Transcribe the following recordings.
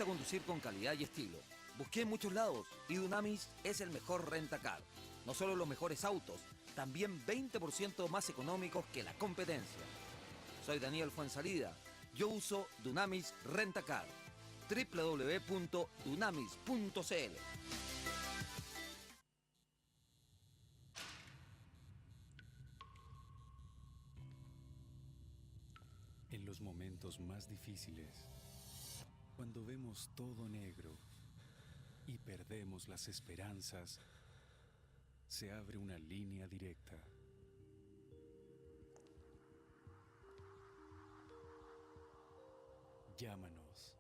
conducir con calidad y estilo. Busqué en muchos lados y Dunamis es el mejor rentacar. No solo los mejores autos, también 20% más económicos que la competencia. Soy Daniel Fuensalida. Yo uso Dunamis Rentacar. www.dunamis.cl. En los momentos más difíciles, cuando vemos todo negro y perdemos las esperanzas, se abre una línea directa. Llámanos.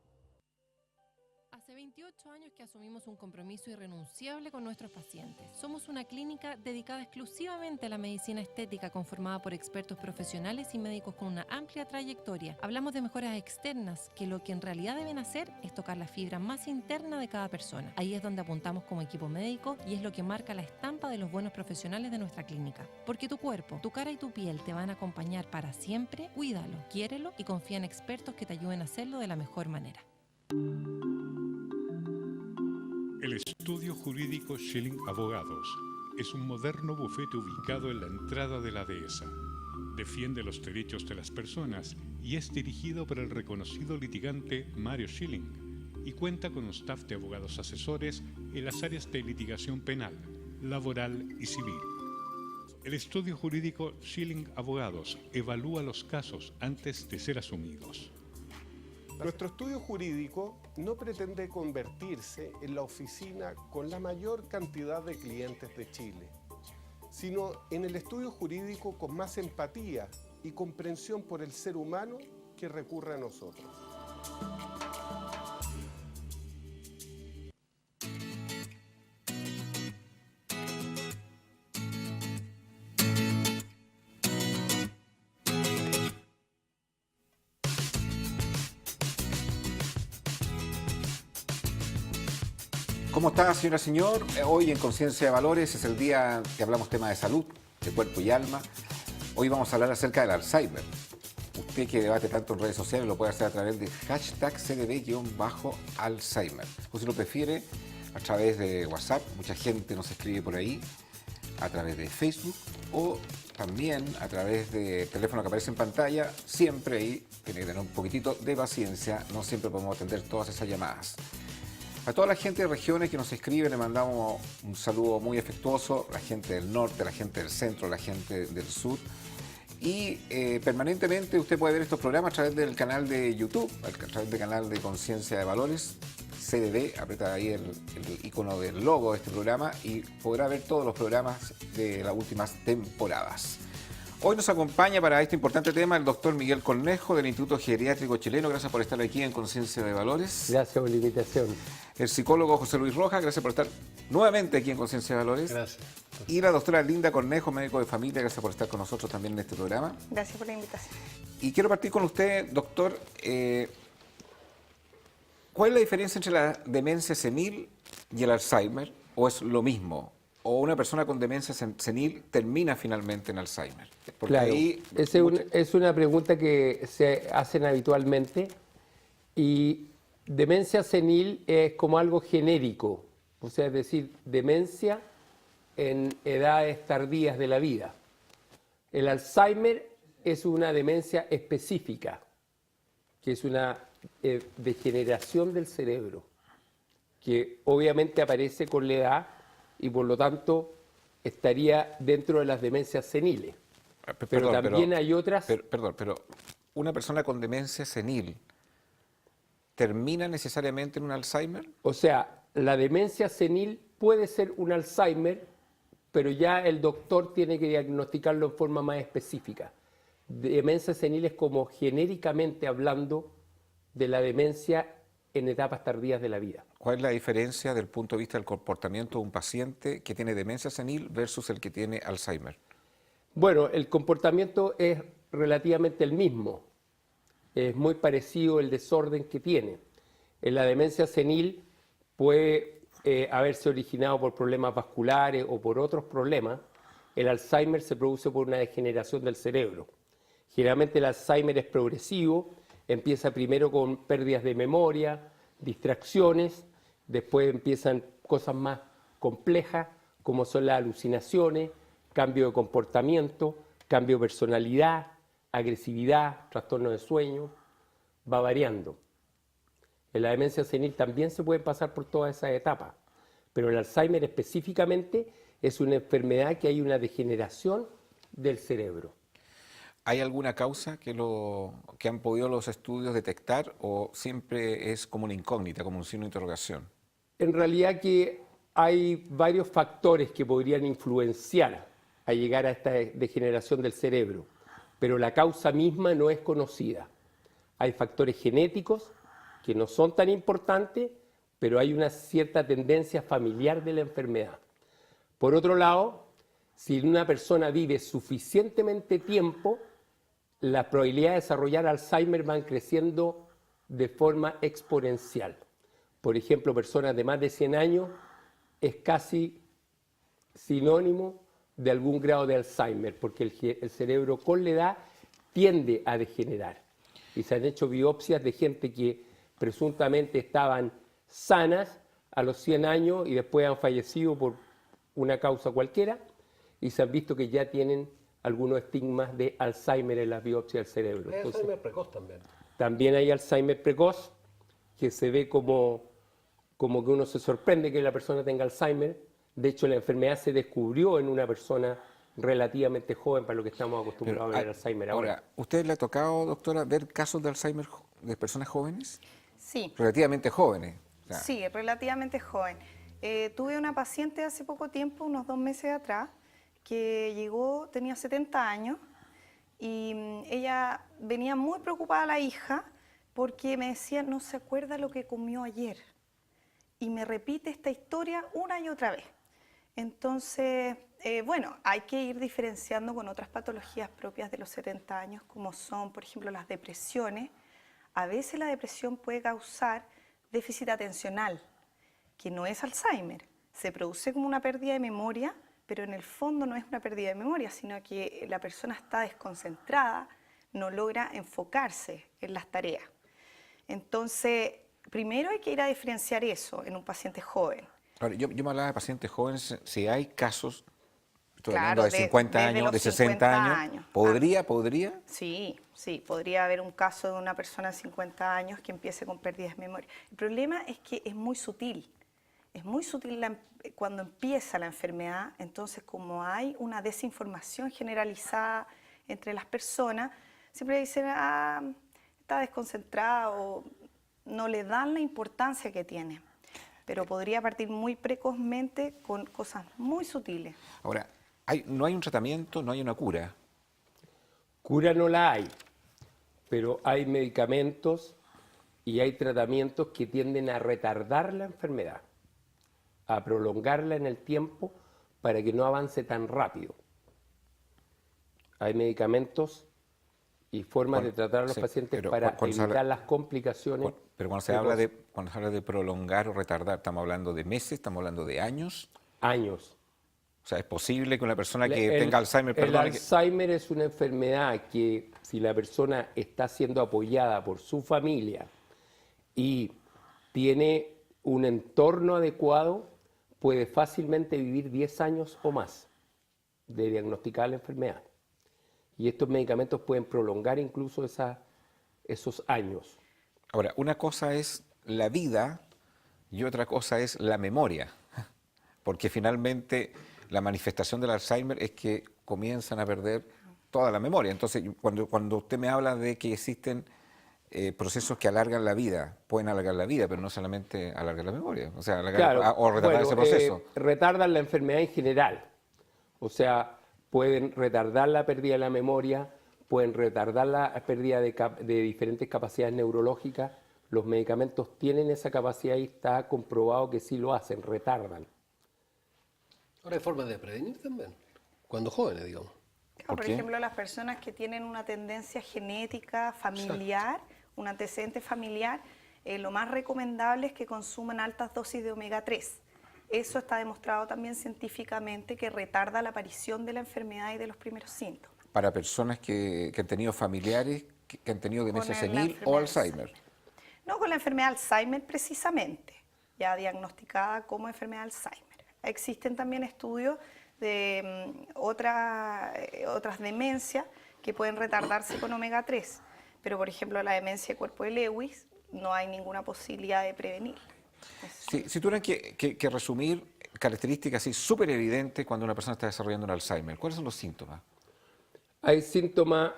Hace 28 años que asumimos un compromiso irrenunciable con nuestros pacientes. Somos una clínica dedicada exclusivamente a la medicina estética, conformada por expertos profesionales y médicos con una amplia trayectoria. Hablamos de mejoras externas, que lo que en realidad deben hacer es tocar la fibra más interna de cada persona. Ahí es donde apuntamos como equipo médico y es lo que marca la estampa de los buenos profesionales de nuestra clínica. Porque tu cuerpo, tu cara y tu piel te van a acompañar para siempre. Cuídalo, quiérelo y confía en expertos que te ayuden a hacerlo de la mejor manera. El estudio jurídico Schilling Abogados es un moderno bufete ubicado en la entrada de la dehesa. Defiende los derechos de las personas y es dirigido por el reconocido litigante Mario Schilling y cuenta con un staff de abogados asesores en las áreas de litigación penal, laboral y civil. El estudio jurídico Schilling Abogados evalúa los casos antes de ser asumidos. Nuestro estudio jurídico no pretende convertirse en la oficina con la mayor cantidad de clientes de Chile, sino en el estudio jurídico con más empatía y comprensión por el ser humano que recurre a nosotros. ¿Cómo está, señora, señor? Hoy en Conciencia de Valores es el día que hablamos temas de salud, de cuerpo y alma. Hoy vamos a hablar acerca del Alzheimer. Usted que debate tanto en redes sociales lo puede hacer a través de hashtag CDB-Alzheimer. O si lo prefiere, a través de WhatsApp. Mucha gente nos escribe por ahí, a través de Facebook o también a través del teléfono que aparece en pantalla. Siempre ahí tiene que tener un poquitito de paciencia. No siempre podemos atender todas esas llamadas. A toda la gente de regiones que nos escribe le mandamos un saludo muy afectuoso, la gente del norte, la gente del centro, la gente del sur. Y permanentemente usted puede ver estos programas a través del canal de YouTube, a través del canal de Conciencia de Valores, CDB, aprieta ahí el icono del logo de este programa y podrá ver todos los programas de las últimas temporadas. Hoy nos acompaña para este importante tema el doctor Miguel Cornejo del Instituto Geriátrico Chileno. Gracias por estar aquí en Conciencia de Valores. Gracias por la invitación. El psicólogo José Luis Rojas, gracias por estar nuevamente aquí en Conciencia de Valores. Gracias. Y la doctora Linda Cornejo, médico de familia, gracias por estar con nosotros también en este programa. Gracias por la invitación. Y quiero partir con usted, doctor. ¿Cuál es la diferencia entre la demencia senil y el Alzheimer? ¿O es lo mismo? ¿O una persona con demencia senil termina finalmente en Alzheimer? Porque claro, ahí es una pregunta que se hacen habitualmente y demencia senil es como algo genérico, o sea, es decir, demencia en edades tardías de la vida. El Alzheimer es una demencia específica, que es una degeneración del cerebro, que obviamente aparece con la edad y por lo tanto estaría dentro de las demencias seniles. Pero también hay otras... Pero una persona con demencia senil ¿termina necesariamente en un Alzheimer? O sea, la demencia senil puede ser un Alzheimer, pero ya el doctor tiene que diagnosticarlo en forma más específica. Demencia senil es como genéricamente hablando de la demencia en etapas tardías de la vida. ¿Cuál es la diferencia del punto de vista del comportamiento de un paciente que tiene demencia senil versus el que tiene Alzheimer? Bueno, el comportamiento es relativamente el mismo. Es muy parecido el desorden que tiene. En la demencia senil puede haberse originado por problemas vasculares o por otros problemas. El Alzheimer se produce por una degeneración del cerebro. Generalmente el Alzheimer es progresivo, empieza primero con pérdidas de memoria, distracciones, después empiezan cosas más complejas como son las alucinaciones, cambio de comportamiento, cambio de personalidad, agresividad, trastorno de sueño, va variando. En la demencia senil también se puede pasar por todas esas etapas, pero el Alzheimer específicamente es una enfermedad que hay una degeneración del cerebro. ¿Hay alguna causa que han podido los estudios detectar o siempre es como una incógnita, como un signo de interrogación? En realidad que hay varios factores que podrían influenciar a llegar a esta degeneración del cerebro, pero la causa misma no es conocida. Hay factores genéticos que no son tan importantes, pero hay una cierta tendencia familiar de la enfermedad. Por otro lado, si una persona vive suficientemente tiempo, las probabilidades de desarrollar Alzheimer van creciendo de forma exponencial. Por ejemplo, personas de más de 100 años es casi sinónimo de algún grado de Alzheimer, porque el cerebro con la edad tiende a degenerar. Y se han hecho biopsias de gente que presuntamente estaban sanas a los 100 años y después han fallecido por una causa cualquiera, y se han visto que ya tienen algunos estigmas de Alzheimer en las biopsias del cerebro. Hay Alzheimer precoz también. También hay Alzheimer precoz, que se ve como que uno se sorprende que la persona tenga Alzheimer. De hecho, la enfermedad se descubrió en una persona relativamente joven para lo que estamos acostumbrados a ver Alzheimer ahora. Ahora, ¿usted le ha tocado, doctora, ver casos de Alzheimer de personas jóvenes? Sí. Relativamente jóvenes. O sea, Sí, relativamente joven. Tuve una paciente hace poco tiempo, unos 2 meses atrás, que llegó, tenía 70 años y ella venía muy preocupada, la hija, porque me decía, no se acuerda lo que comió ayer. Y me repite esta historia una y otra vez. Entonces, bueno, hay que ir diferenciando con otras patologías propias de los 70 años, como son, por ejemplo, las depresiones. A veces la depresión puede causar déficit atencional, que no es Alzheimer. Se produce como una pérdida de memoria, pero en el fondo no es una pérdida de memoria, sino que la persona está desconcentrada, no logra enfocarse en las tareas. Entonces, primero hay que ir a diferenciar eso en un paciente joven. ahora, yo me hablaba de pacientes jóvenes, si hay casos, estoy Claro, hablando de 50 desde años, los de 60 50 años, años. ¿podría? Sí, sí, podría haber un caso de una persona de 50 años que empiece con pérdidas de memoria. El problema es que es muy sutil. Es muy sutil cuando empieza la enfermedad, entonces como hay una desinformación generalizada entre las personas, siempre dicen, está desconcentrada o no le dan la importancia que tiene. Pero podría partir muy precozmente con cosas muy sutiles. Ahora, no hay un tratamiento, no hay una cura. Cura no la hay, pero hay medicamentos y hay tratamientos que tienden a retardar la enfermedad, a prolongarla en el tiempo para que no avance tan rápido. Hay medicamentos y formas de tratar a los sí, pacientes pero para cuando se evitar habla- las complicaciones. Pero cuando se habla de prolongar o retardar, ¿estamos hablando de meses, estamos hablando de años? Años. O sea, ¿es posible que una persona que El- tenga Alzheimer, El perdone, que- Alzheimer es una enfermedad que si la persona está siendo apoyada por su familia y tiene un entorno adecuado, puede fácilmente vivir 10 años o más de diagnosticar la enfermedad. Y estos medicamentos pueden prolongar incluso esos años. Ahora, una cosa es la vida y otra cosa es la memoria, porque finalmente la manifestación del Alzheimer es que comienzan a perder toda la memoria. Entonces, cuando usted me habla de que existen procesos que alargan la vida, pueden alargar la vida, pero no solamente alargar la memoria, o sea, o retardar ese proceso. Retardan la enfermedad en general. O sea, pueden retardar la pérdida de la memoria, pueden retardar la pérdida de diferentes capacidades neurológicas. Los medicamentos tienen esa capacidad y está comprobado que sí lo hacen, retardan. Ahora hay formas de prevenir también, cuando jóvenes, digamos. Por qué? ejemplo, las personas que tienen una tendencia genética familiar, un antecedente familiar, lo más recomendable es que consuman altas dosis de omega 3. Eso está demostrado también científicamente que retarda la aparición de la enfermedad y de los primeros síntomas. Para personas que han tenido familiares que han tenido demencia la senil enfermedad o de Alzheimer. No con la enfermedad de Alzheimer precisamente, ya diagnosticada como enfermedad de Alzheimer. Existen también estudios de otras demencias que pueden retardarse con omega 3, pero por ejemplo la demencia de cuerpo de Lewis no hay ninguna posibilidad de prevenir. Si tuvieran que resumir características así súper evidentes cuando una persona está desarrollando un Alzheimer, ¿cuáles son los síntomas? Hay síntomas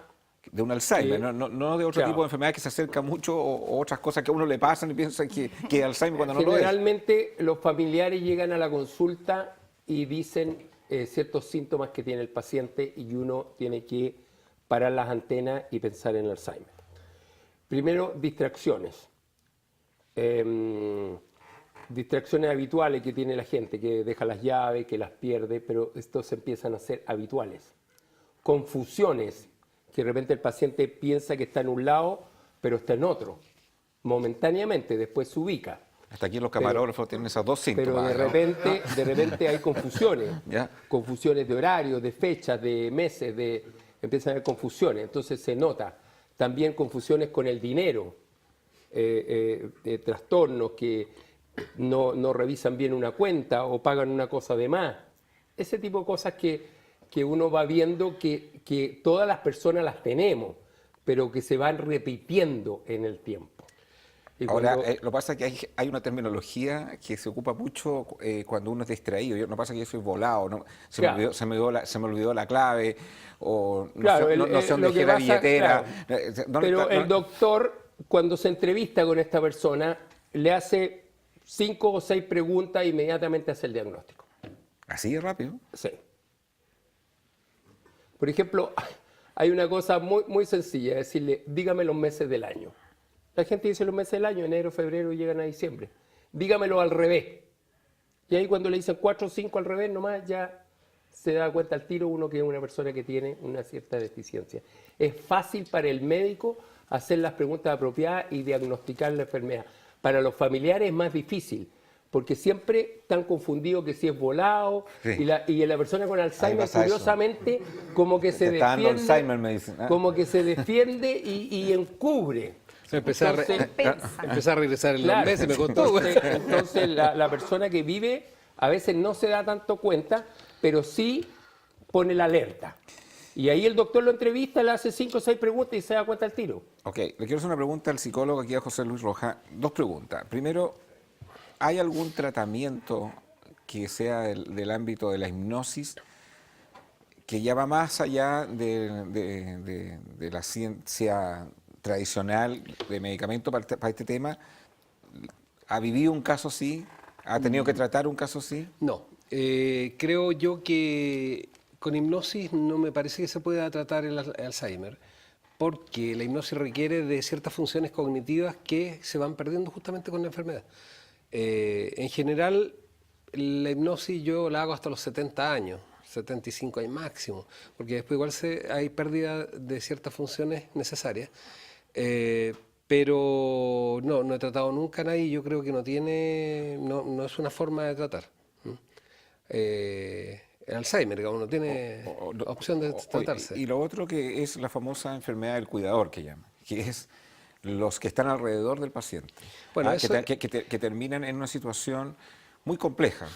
De un Alzheimer, no de otro claro. tipo de enfermedad que se acerca mucho o otras cosas que a uno le pasan y piensa que Alzheimer cuando no lo es. Generalmente los familiares llegan a la consulta y dicen ciertos síntomas que tiene el paciente y uno tiene que parar las antenas y pensar en el Alzheimer. Primero, distracciones. Distracciones habituales que tiene la gente, que deja las llaves, que las pierde, pero estos empiezan a ser habituales. Confusiones, que de repente el paciente piensa que está en un lado, pero está en otro, momentáneamente, después se ubica. Hasta aquí los camarógrafos tienen esos dos síntomas. Pero de repente hay confusiones, ¿Ya? confusiones de horarios, de fechas, de meses, empiezan a haber confusiones, entonces se nota. También confusiones con el dinero, trastornos que no revisan bien una cuenta o pagan una cosa de más. Ese tipo de cosas que uno va viendo que todas las personas las tenemos, pero que se van repitiendo en el tiempo. Y Ahora, cuando- lo que pasa es que hay una terminología que se ocupa mucho cuando uno es distraído. No pasa que yo soy volado, ¿no? Claro. Se me olvidó la clave, o Claro, no sé dónde lo que dejé la pasa, billetera. claro. Pero el doctor, cuando se entrevista con esta persona, le hace 5 o 6 preguntas e inmediatamente hace el diagnóstico. Así de rápido. Sí. Por ejemplo, hay una cosa muy, muy sencilla, decirle, dígame los meses del año. La gente dice los meses del año, enero, febrero, y llegan a diciembre. Dígamelo al revés. Y ahí cuando le dicen 4 o 5 al revés, nomás ya se da cuenta al tiro uno que es una persona que tiene una cierta deficiencia. Es fácil para el médico hacer las preguntas apropiadas y diagnosticar la enfermedad. Para los familiares es más difícil, porque siempre están confundidos que si es volado, Sí. y la persona con Alzheimer, pasa eso. curiosamente, como que se Te está dando defiende, Alzheimer, me dicen. como que se defiende y encubre. Empezar a regresar en los Claro. meses, me contó. güey. Entonces la persona que vive a veces no se da tanto cuenta, pero sí pone la alerta. Y ahí el doctor lo entrevista, le hace 5 o 6 preguntas y se da cuenta al tiro. Ok, le quiero hacer una pregunta al psicólogo aquí a José Luis Rojas. 2 preguntas. Primero, ¿hay algún tratamiento que sea del ámbito de la hipnosis que ya va más allá de la ciencia tradicional de medicamento para este tema? ¿Ha vivido un caso así? ¿Ha tenido que tratar un caso así? No, creo yo que con hipnosis no me parece que se pueda tratar el Alzheimer, porque la hipnosis requiere de ciertas funciones cognitivas que se van perdiendo justamente con la enfermedad. En general, la hipnosis yo la hago hasta los 70 años, 75 años máximo, porque después igual hay pérdida de ciertas funciones necesarias. Pero no he tratado nunca a nadie y yo creo que no es una forma de tratar. El Alzheimer, digamos, no tiene opción de tratarse. Y lo otro que es la famosa enfermedad del cuidador que llaman, que es los que están alrededor del paciente, Bueno, eso- que terminan en una situación muy compleja,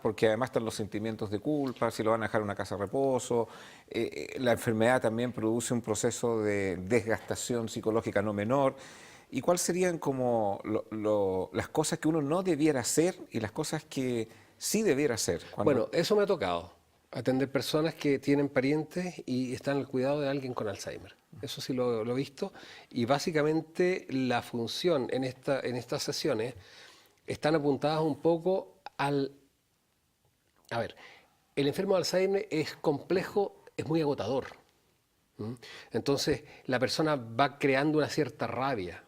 porque además están los sentimientos de culpa, si lo van a dejar en una casa de reposo. La enfermedad también produce un proceso de desgastación psicológica no menor. ¿Y cuáles serían como las cosas que uno no debiera hacer y las cosas que sí debiera hacer? Bueno, eso me ha tocado, atender personas que tienen parientes y están al cuidado de alguien con Alzheimer. Eso sí lo he visto. Y básicamente la función en estas sesiones están apuntadas un poco al... A ver, el enfermo de Alzheimer es complejo, es muy agotador. ¿Mm? Entonces, la persona va creando una cierta rabia,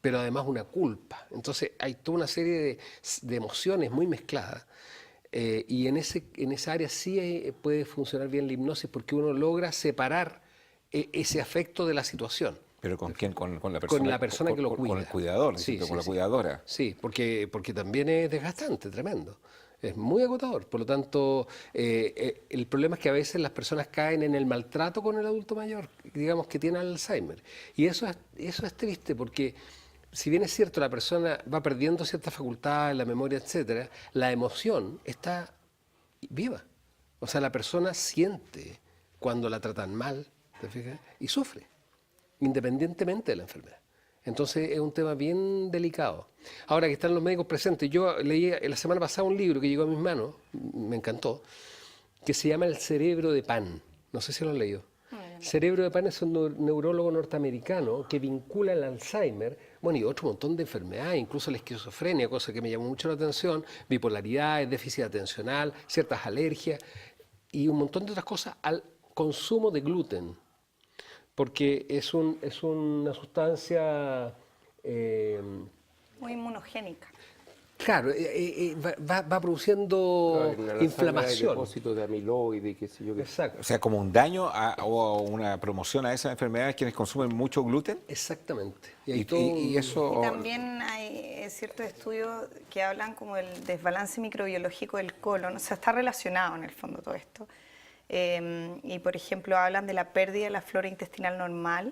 pero además una culpa. Entonces, hay toda una serie de emociones muy mezcladas. Y en esa área sí puede funcionar bien la hipnosis porque uno logra separar ese afecto de la situación. ¿Pero con quién? Con la persona, Con la persona que lo cuida. Con el cuidador, Sí, con la sí. cuidadora. Sí, porque también es desgastante, tremendo. Es muy agotador. Por lo tanto, el problema es que a veces las personas caen en el maltrato con el adulto mayor, digamos que tiene Alzheimer. Y eso es triste porque si bien es cierto, la persona va perdiendo ciertas facultades, la memoria, etcétera, la emoción está viva. O sea, la persona siente cuando la tratan mal, ¿te fijas? Y sufre, independientemente de la enfermedad. Entonces es un tema bien delicado. Ahora que están los médicos presentes, yo leí la semana pasada un libro que llegó a mis manos, me encantó, que se llama El cerebro de pan. No sé si lo han leído. Cerebro de Pan es un neurólogo norteamericano que vincula el Alzheimer, bueno, y otro montón de enfermedades, incluso la esquizofrenia, cosa que me llamó mucho la atención, bipolaridad, déficit atencional, ciertas alergias y un montón de otras cosas al consumo de gluten, porque es una sustancia... muy inmunogénica. Claro, va produciendo inflamación. Depósitos de amiloide, qué sé yo. Exacto. O sea, como un daño o una promoción a esas enfermedades quienes consumen mucho gluten. Exactamente. Y eso... Y también hay ciertos estudios que hablan como del desbalance microbiológico del colon, o sea, está relacionado en el fondo todo esto. Y por ejemplo, hablan de la pérdida de la flora intestinal normal.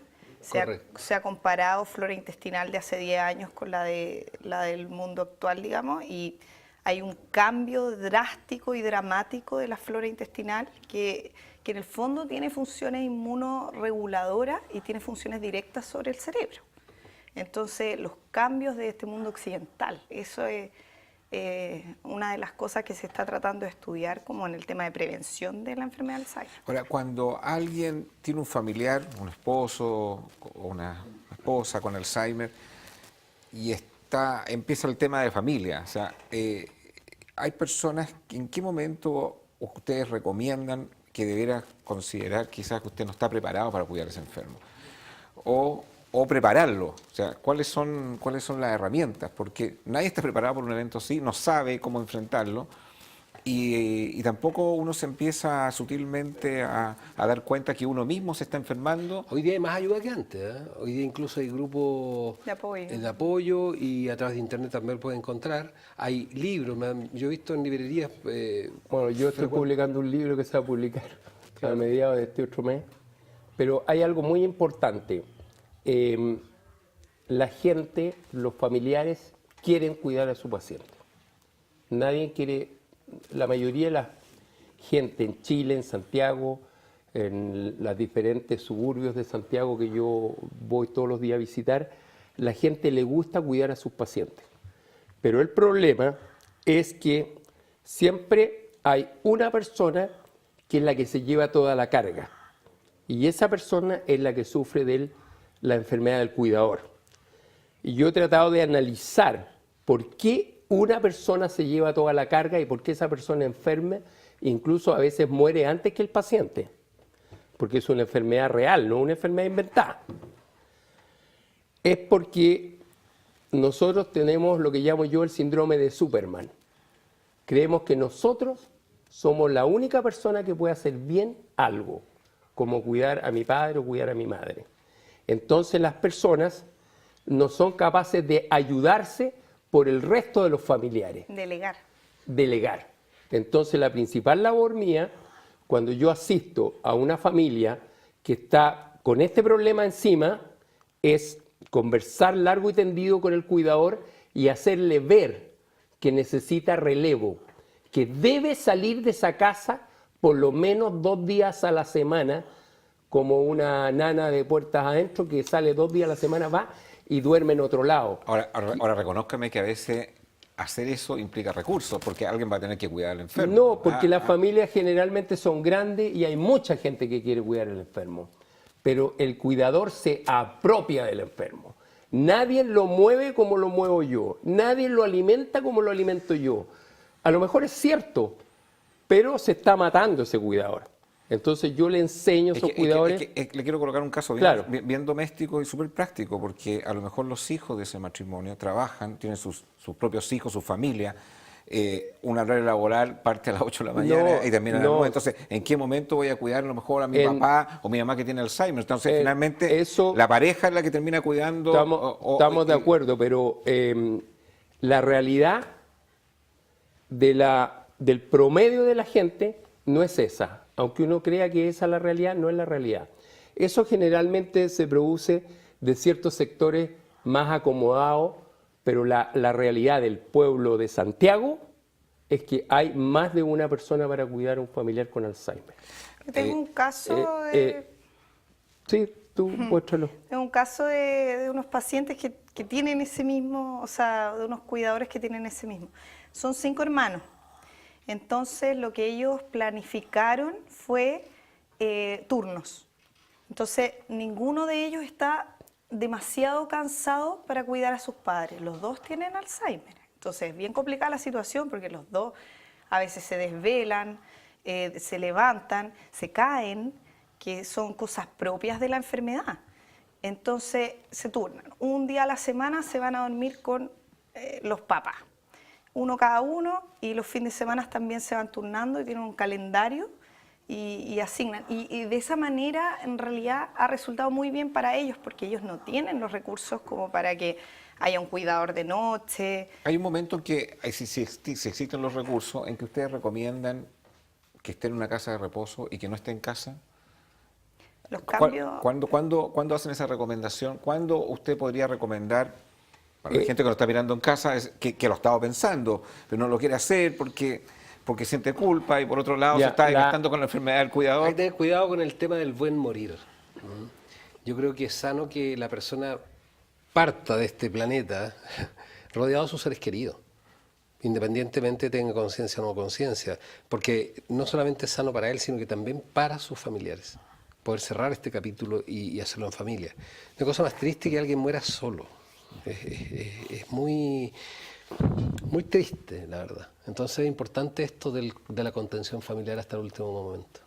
Se ha comparado flora intestinal de hace 10 años con la del mundo actual, digamos, y hay un cambio drástico y dramático de la flora intestinal que en el fondo tiene funciones inmunorreguladoras y tiene funciones directas sobre el cerebro. Entonces, los cambios de este mundo occidental, eso es una de las cosas que se está tratando de estudiar como en el tema de prevención de la enfermedad de Alzheimer. Ahora, cuando alguien tiene un familiar, un esposo o una esposa con Alzheimer y empieza el tema de familia, o sea, hay personas, ¿en qué momento ustedes recomiendan que debiera considerar quizás que usted no está preparado para cuidar a ese enfermo? O prepararlo, o sea, ¿cuáles son las herramientas? Porque nadie está preparado por un evento así, no sabe cómo enfrentarlo y tampoco uno se empieza sutilmente a dar cuenta que uno mismo se está enfermando. Hoy día hay más ayuda que antes, ¿eh? Hoy día incluso hay grupos de apoyo y a través de internet también lo pueden encontrar. Hay libros, yo he visto en librerías... bueno, yo estoy publicando un libro que se va a publicar a mediados de este otro mes, pero hay algo muy importante. La gente, los familiares quieren cuidar a su paciente. Nadie quiere, la mayoría de la gente en Chile, en Santiago, en los diferentes suburbios de Santiago que yo voy todos los días a visitar, la gente le gusta cuidar a sus pacientes. Pero el problema es que siempre hay una persona que es la que se lleva toda la carga. Y esa persona es la que sufre la enfermedad del cuidador. Y yo he tratado de analizar por qué una persona se lleva toda la carga y por qué esa persona enferma, incluso a veces muere antes que el paciente, porque es una enfermedad real, no una enfermedad inventada. Es porque nosotros tenemos lo que llamo yo el síndrome de Superman. Creemos que nosotros somos la única persona que puede hacer bien algo, como cuidar a mi padre o cuidar a mi madre. Entonces las personas no son capaces de ayudarse por el resto de los familiares. Delegar. Entonces la principal labor mía, cuando yo asisto a una familia que está con este problema encima, es conversar largo y tendido con el cuidador y hacerle ver que necesita relevo, que debe salir de esa casa por lo menos 2 días a la semana, como una nana de puertas adentro que sale 2 días a la semana, va y duerme en otro lado. Ahora reconózcame que a veces hacer eso implica recursos, porque alguien va a tener que cuidar al enfermo. No, porque las familias generalmente son grandes y hay mucha gente que quiere cuidar al enfermo, pero el cuidador se apropia del enfermo. Nadie lo mueve como lo muevo yo, nadie lo alimenta como lo alimento yo. A lo mejor es cierto, pero se está matando ese cuidador. Entonces yo le enseño a esos cuidadores... Le quiero colocar un caso claro, bien doméstico y súper práctico, porque a lo mejor los hijos de ese matrimonio trabajan, tienen sus propios hijos, su familia, un horario laboral parte a las 8 de la mañana y termina a las 9. Entonces, ¿en qué momento voy a cuidar a lo mejor a mi papá o mi mamá que tiene Alzheimer? Entonces, finalmente, la pareja es la que termina cuidando... Estamos de acuerdo, pero la realidad del promedio de la gente no es esa. Aunque uno crea que esa es la realidad, no es la realidad. Eso generalmente se produce de ciertos sectores más acomodados, pero la realidad del pueblo de Santiago es que hay más de una persona para cuidar a un familiar con Alzheimer. Yo tengo un caso de... Sí, tú muéstralo. Tengo un caso de unos pacientes que tienen ese mismo, o sea, de unos cuidadores que tienen ese mismo. Son 5 hermanos. Entonces, lo que ellos planificaron fue turnos. Entonces, ninguno de ellos está demasiado cansado para cuidar a sus padres. Los dos tienen Alzheimer. Entonces, es bien complicada la situación porque los dos a veces se desvelan, se levantan, se caen, que son cosas propias de la enfermedad. Entonces, se turnan. Un día a la semana se van a dormir con los papás. Uno cada uno, y los fines de semana también se van turnando y tienen un calendario y asignan. Y de esa manera, en realidad, ha resultado muy bien para ellos, porque ellos no tienen los recursos como para que haya un cuidador de noche. Hay un momento en que, si existen los recursos, en que ustedes recomiendan que esté en una casa de reposo y que no esté en casa. Los cambios... ¿Cuándo hacen esa recomendación? ¿Cuándo usted podría recomendar, para la gente que lo está mirando en casa, que lo estaba pensando, pero no lo quiere hacer porque siente culpa y por otro lado se está desgastando con la enfermedad del cuidador? Hay que tener cuidado con el tema del buen morir. Yo creo que es sano que la persona parta de este planeta rodeado de sus seres queridos, independientemente tenga conciencia o no conciencia, porque no solamente es sano para él, sino que también para sus familiares. Poder cerrar este capítulo y hacerlo en familia. Una cosa más triste que alguien muera solo. Es muy, muy triste, la verdad. Entonces es importante esto de la contención familiar hasta el último momento.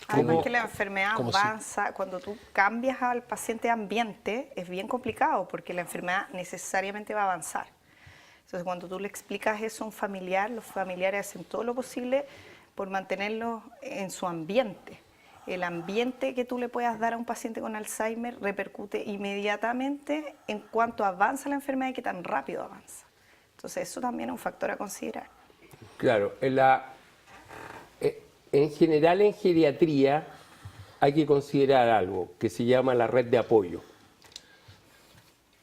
Además que la enfermedad avanza, cuando tú cambias al paciente de ambiente, es bien complicado porque la enfermedad necesariamente va a avanzar. Entonces cuando tú le explicas eso a un familiar, los familiares hacen todo lo posible por mantenerlo en su ambiente. El ambiente que tú le puedas dar a un paciente con Alzheimer repercute inmediatamente en cuanto avanza la enfermedad y qué tan rápido avanza. Entonces eso también es un factor a considerar. Claro, en general en geriatría hay que considerar algo que se llama la red de apoyo.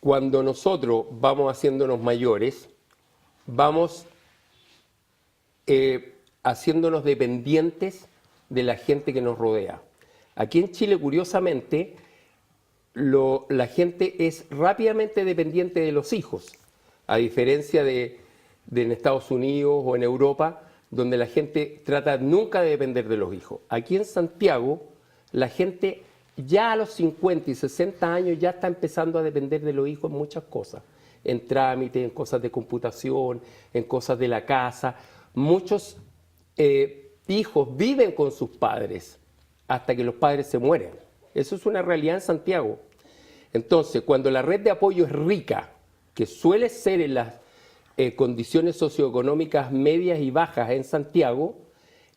Cuando nosotros vamos haciéndonos mayores, vamos haciéndonos dependientes de la gente que nos rodea. Aquí en Chile, curiosamente, la gente es rápidamente dependiente de los hijos, a diferencia de en Estados Unidos o en Europa, donde la gente trata nunca de depender de los hijos. Aquí en Santiago, la gente ya a los 50 y 60 años ya está empezando a depender de los hijos en muchas cosas, en trámites, en cosas de computación, en cosas de la casa. Muchos hijos viven con sus padres hasta que los padres se mueren. Eso es una realidad en Santiago. Entonces, cuando la red de apoyo es rica, que suele ser en las condiciones socioeconómicas medias y bajas en Santiago,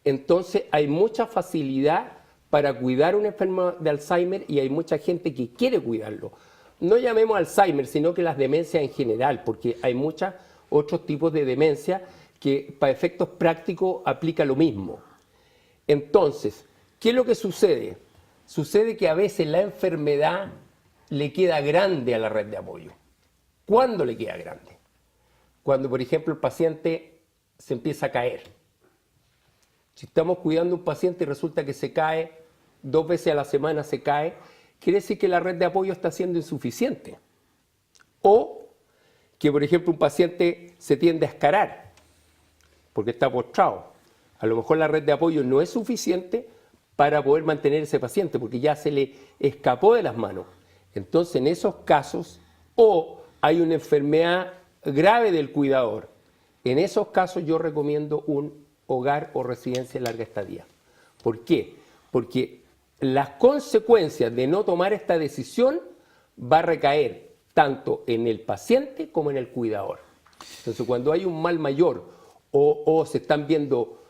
entonces hay mucha facilidad para cuidar a un enfermo de Alzheimer y hay mucha gente que quiere cuidarlo. No llamemos Alzheimer, sino que las demencias en general, porque hay muchos otros tipos de demencia que para efectos prácticos aplica lo mismo. Entonces, ¿qué es lo que sucede? Sucede que a veces la enfermedad le queda grande a la red de apoyo. ¿Cuándo le queda grande? Cuando, por ejemplo, el paciente se empieza a caer. Si estamos cuidando a un paciente y resulta que se cae, 2 veces a la semana se cae, quiere decir que la red de apoyo está siendo insuficiente. O que, por ejemplo, un paciente se tiende a escarar porque está postrado. A lo mejor la red de apoyo no es suficiente para poder mantener ese paciente porque ya se le escapó de las manos. Entonces, en esos casos, o hay una enfermedad grave del cuidador, en esos casos yo recomiendo un hogar o residencia de larga estadía. ¿Por qué? Porque las consecuencias de no tomar esta decisión va a recaer tanto en el paciente como en el cuidador. Entonces, cuando hay un mal mayor o se están viendo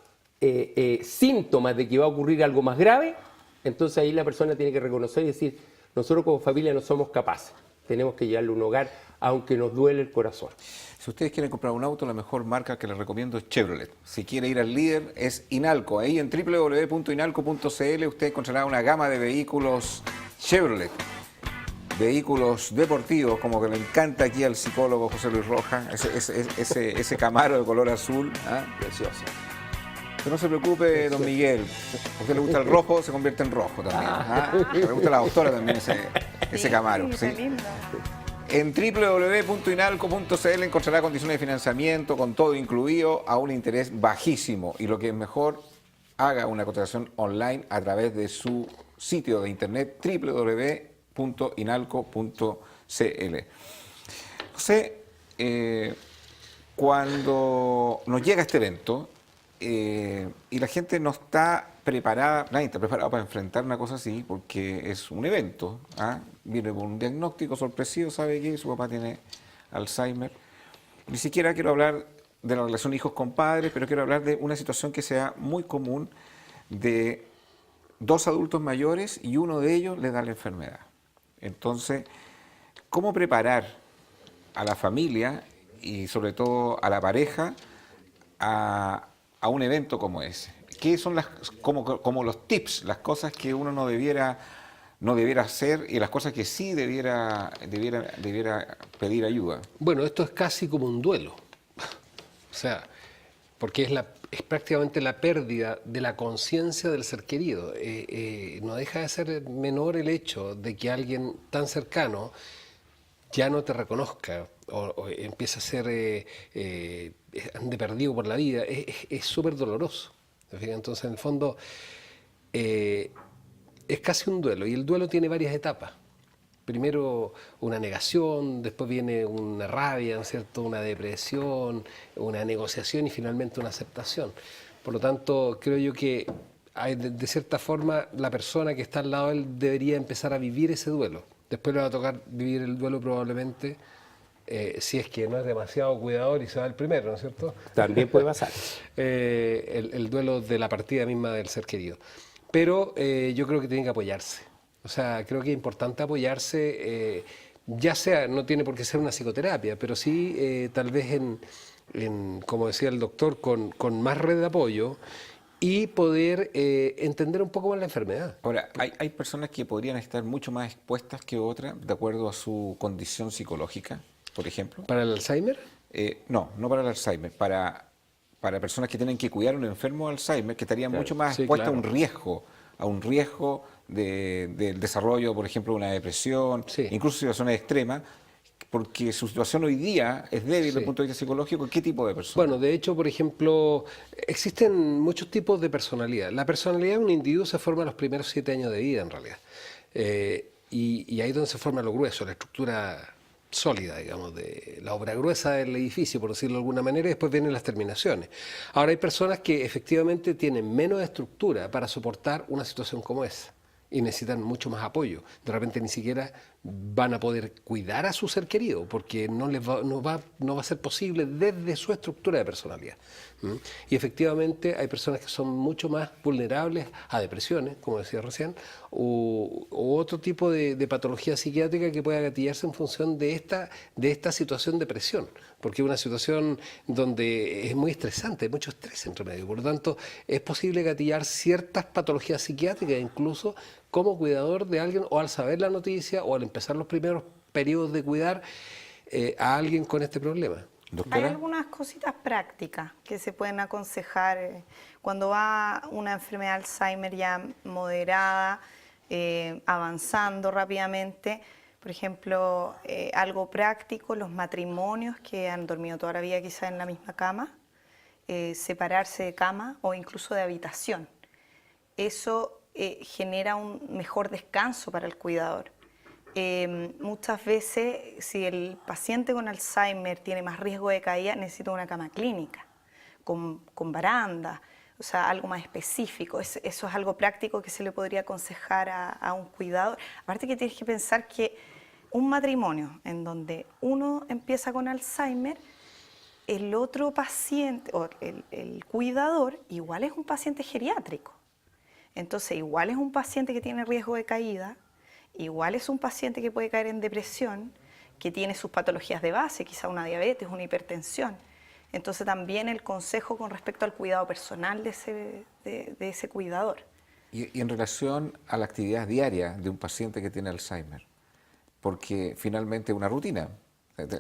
síntomas de que va a ocurrir algo más grave, entonces ahí la persona tiene que reconocer y decir, nosotros como familia no somos capaces, tenemos que llevarle un hogar, aunque nos duele el corazón. Si ustedes quieren comprar un auto, la mejor marca que les recomiendo es Chevrolet. Si quiere ir al líder, es Inalco. Ahí en www.inalco.cl usted encontrará una gama de vehículos Chevrolet. vehículos deportivos, como que le encanta aquí al psicólogo José Luis Rojas, ese Camaro de color azul, ¿ah? Precioso. Pero no se preocupe, don Miguel, a usted le gusta el rojo, se convierte en rojo también. ¿Ah? Le gusta a la doctora también ese Camaro. Sí, ¿sí? lindo. En www.inalco.cl encontrará condiciones de financiamiento con todo incluido a un interés bajísimo. Y lo que es mejor, haga una cotización online a través de su sitio de internet www.inalco.cl. José, cuando nos llega este evento y la gente no está preparada, nadie está preparado para enfrentar una cosa así porque es un evento, ¿ah? Viene con un diagnóstico sorpresivo, sabe que su papá tiene Alzheimer. Ni siquiera quiero hablar de la relación hijos con padres, pero quiero hablar de una situación que sea muy común de dos adultos mayores y uno de ellos le da la enfermedad. Entonces, ¿cómo preparar a la familia y sobre todo a la pareja a un evento como ese? ¿Qué son como los tips, las cosas que uno no debiera hacer y las cosas que sí debiera pedir ayuda? Bueno, esto es casi como un duelo. O sea, porque es prácticamente la pérdida de la conciencia del ser querido. No deja de ser menor el hecho de que alguien tan cercano ya no te reconozca o empieza a ser ande perdido por la vida. Es súper doloroso. Entonces, en el fondo, es casi un duelo. Y el duelo tiene varias etapas. Primero una negación, después viene una rabia, ¿no es cierto?, una depresión, una negociación y finalmente una aceptación. Por lo tanto, creo yo que de cierta forma la persona que está al lado de él debería empezar a vivir ese duelo. Después le va a tocar vivir el duelo probablemente, si es que no es demasiado cuidador y se va el primero, ¿no es cierto? También puede pasar. El duelo de la partida misma del ser querido. Pero yo creo que tiene que apoyarse. O sea, creo que es importante apoyarse, ya sea, no tiene por qué ser una psicoterapia, pero sí tal vez como decía el doctor, con más red de apoyo y poder entender un poco más la enfermedad. Ahora, hay personas que podrían estar mucho más expuestas que otras de acuerdo a su condición psicológica, por ejemplo. ¿Para el Alzheimer? No para el Alzheimer, para personas que tienen que cuidar a un enfermo de Alzheimer, que estarían mucho más expuestas a un riesgo del desarrollo, por ejemplo, de una depresión, incluso situaciones extremas, porque su situación hoy día es débil desde el punto de vista psicológico. ¿Qué tipo de personas? Bueno, de hecho, por ejemplo, existen muchos tipos de personalidad. La personalidad de un individuo se forma en los primeros 7 años de vida, en realidad. Y ahí es donde se forma lo grueso, la estructura sólida, digamos, de la obra gruesa del edificio, por decirlo de alguna manera, y después vienen las terminaciones. Ahora hay personas que efectivamente tienen menos estructura para soportar una situación como esa y necesitan mucho más apoyo. De repente ni siquiera van a poder cuidar a su ser querido porque no va a ser posible desde su estructura de personalidad. Y efectivamente hay personas que son mucho más vulnerables a depresiones, como decía recién, o otro tipo de patología psiquiátrica que pueda gatillarse en función de esta situación de presión, porque es una situación donde es muy estresante, hay mucho estrés entre medio. Por lo tanto, es posible gatillar ciertas patologías psiquiátricas, incluso como cuidador de alguien, o al saber la noticia, o al empezar los primeros periodos de cuidar a alguien con este problema. ¿Doctora? Hay algunas cositas prácticas que se pueden aconsejar cuando va una enfermedad de Alzheimer ya moderada, avanzando rápidamente. Por ejemplo, algo práctico, los matrimonios que han dormido toda la vida quizá en la misma cama, separarse de cama o incluso de habitación. Eso genera un mejor descanso para el cuidador. Muchas veces, si el paciente con Alzheimer tiene más riesgo de caída, necesita una cama clínica, con baranda, o sea, algo más específico. Eso es algo práctico que se le podría aconsejar a un cuidador. Aparte que tienes que pensar que un matrimonio en donde uno empieza con Alzheimer, el otro paciente, o el cuidador, igual es un paciente geriátrico. Entonces, igual es un paciente que tiene riesgo de caída, igual es un paciente que puede caer en depresión, que tiene sus patologías de base, quizá una diabetes, una hipertensión. Entonces también el consejo con respecto al cuidado personal de ese cuidador. Y en relación a la actividad diaria de un paciente que tiene Alzheimer, porque finalmente es una rutina.